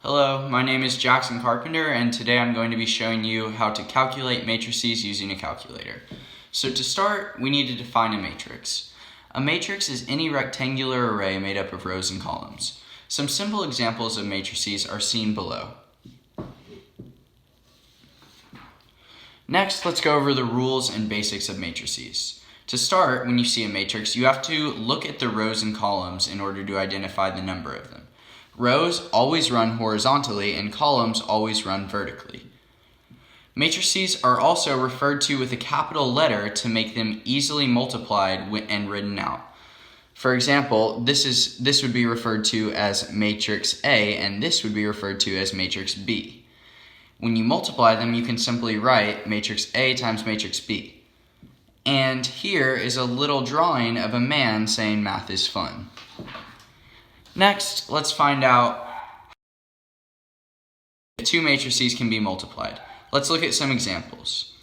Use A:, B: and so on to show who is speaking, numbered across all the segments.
A: Hello, my name is Jackson Carpenter, and today I'm going to be showing you how to calculate matrices using a calculator. So to start, we need to define a matrix. A matrix is any rectangular array made up of rows and columns. Some simple examples of matrices are seen below. Next, let's go over the rules and basics of matrices. To start, when you see a matrix, you have to look at the rows and columns in order to identify the number of them. Rows always run horizontally and columns always run vertically. Matrices are also referred to with a capital letter to make them easily multiplied and written out. For example, this would be referred to as matrix A, and this would be referred to as matrix B. When you multiply them, you can simply write matrix A times matrix B. And here is a little drawing of a man saying math is fun. Next, let's find out if two matrices can be multiplied. Let's look at some examples.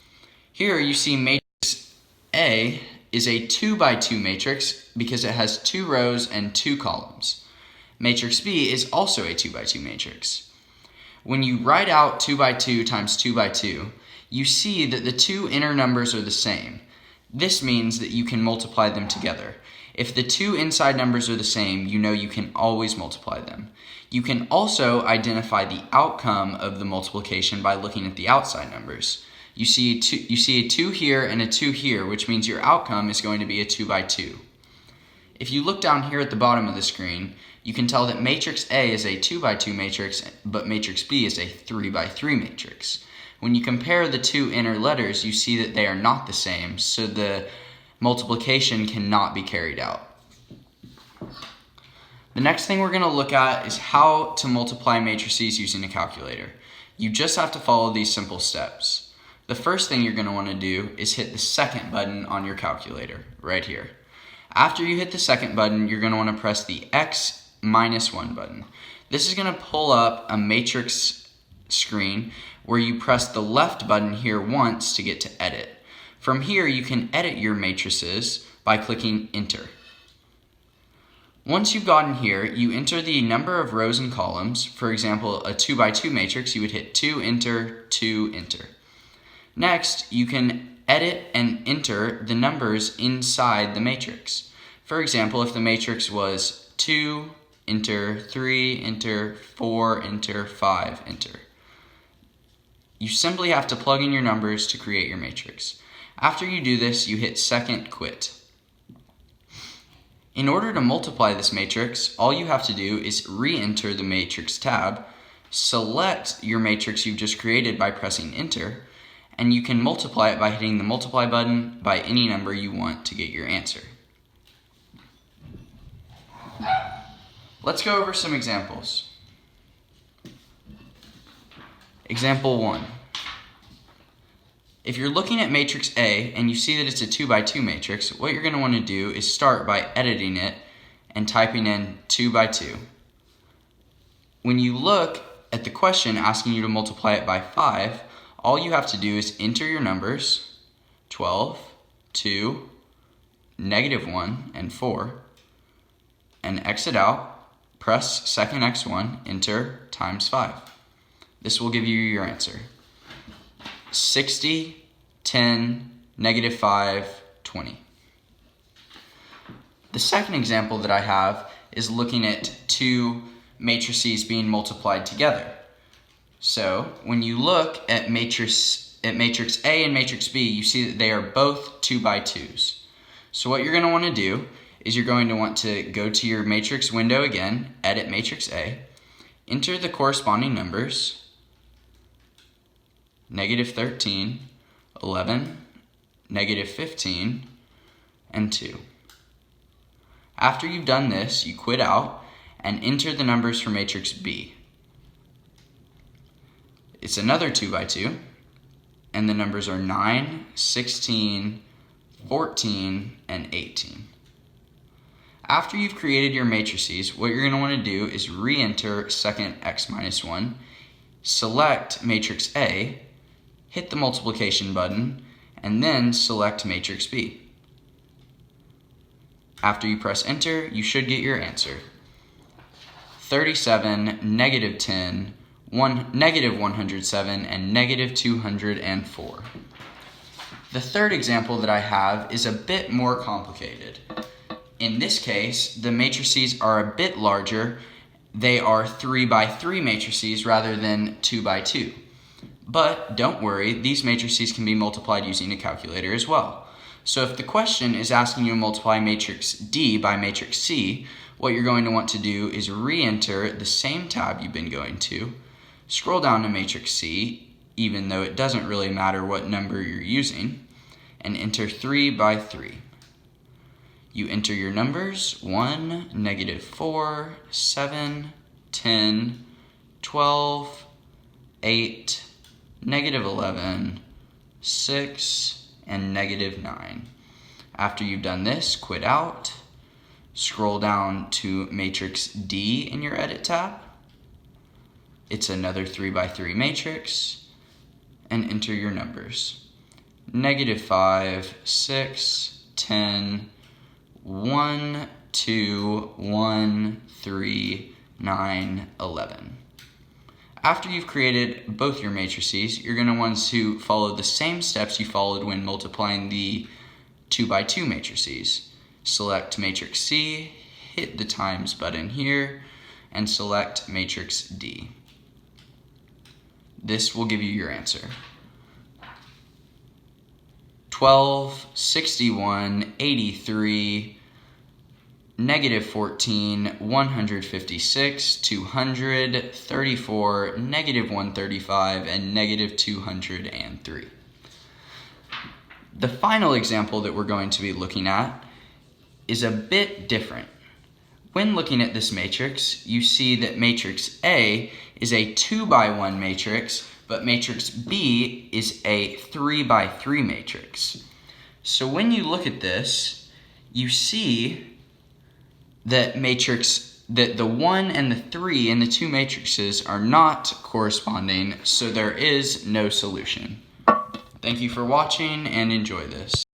A: Here you see matrix A is a 2 by 2 matrix because it has 2 rows and 2 columns. Matrix B is also a 2 by 2 matrix. When you write out 2 by 2 times 2 by 2, you see that the two inner numbers are the same. This means that you can multiply them together. If the two inside numbers are the same, you know you can always multiply them. You can also identify the outcome of the multiplication by looking at the outside numbers. You see a 2 here and a 2 here, which means your outcome is going to be a 2 by 2. If you look down here at the bottom of the screen, you can tell that matrix A is a 2 by 2 matrix, but matrix B is a 3 by 3 matrix. When you compare the two inner letters, you see that they are not the same, so the multiplication cannot be carried out. The next thing we're going to look at is how to multiply matrices using a calculator. You just have to follow these simple steps. The first thing you're going to want to do is hit the second button on your calculator, right here. After you hit the second button, you're going to want to press the X minus 1 button. This is going to pull up a matrix screen where you press the left button here once to get to edit. From here, you can edit your matrices by clicking enter. Once you've gotten here, you enter the number of rows and columns. For example, a 2 by 2 matrix, you would hit 2, enter, 2, enter. Next, you can edit and enter the numbers inside the matrix. For example, if the matrix was 2, enter, 3, enter, 4, enter, 5, enter. You simply have to plug in your numbers to create your matrix. After you do this, you hit second quit. In order to multiply this matrix, all you have to do is re-enter the matrix tab, select your matrix you've just created by pressing enter, and you can multiply it by hitting the multiply button by any number you want to get your answer. Let's go over some examples. Example 1. If you're looking at matrix A and you see that it's a 2 by 2 matrix, what you're going to want to do is start by editing it and typing in 2 by 2. When you look at the question asking you to multiply it by 5, all you have to do is enter your numbers, 12, 2, -1, and 4, and exit out, press second X1, enter, times 5. This will give you your answer. 60, 10, -5, 20. The second example that I have is looking at two matrices being multiplied together. So when you look at matrix A and matrix B, you see that they are both 2 by 2s. So what you're going to want to do is you're going to want to go to your matrix window again, edit matrix A, enter the corresponding numbers, -13, 11, -15, and 2. After you've done this, you quit out and enter the numbers for matrix B. It's another 2 by 2, and the numbers are 9, 16, 14, and 18. After you've created your matrices, what you're going to want to do is re-enter second X minus 1, select matrix A, hit the multiplication button, and then select matrix B. After you press enter, you should get your answer. 37, negative 10, negative 107, and negative 204. The third example that I have is a bit more complicated. In this case, the matrices are a bit larger. They are 3 by 3 matrices rather than 2 by 2. But don't worry, these matrices can be multiplied using a calculator as well. So if the question is asking you to multiply matrix D by matrix C, what you're going to want to do is re-enter the same tab you've been going to, scroll down to matrix C, even though it doesn't really matter what number you're using, and enter 3 by 3. You enter your numbers 1, negative 4, 7, 10, 12, 8, negative 11, 6, and negative 9. After you've done this, quit out, scroll down to matrix D in your edit tab. It's another 3 by 3 matrix, and enter your numbers. Negative 5, 6, 10, 1, 2, 1, 3, 9, 11. After you've created both your matrices, you're going to want to follow the same steps you followed when multiplying the 2 by 2 matrices. Select matrix C, hit the times button here, and select matrix D. This will give you your answer. 12, 61, 83, negative 14, 156, 200, 34, negative 135, and negative 203. The final example that we're going to be looking at is a bit different. When looking at this matrix, you see that matrix A is a 2 by 1 matrix, but matrix B is a 3 by 3 matrix. So when you look at this, you see that the 1 and the 3 in the two matrices are not corresponding, so there is no solution. Thank you for watching and enjoy this.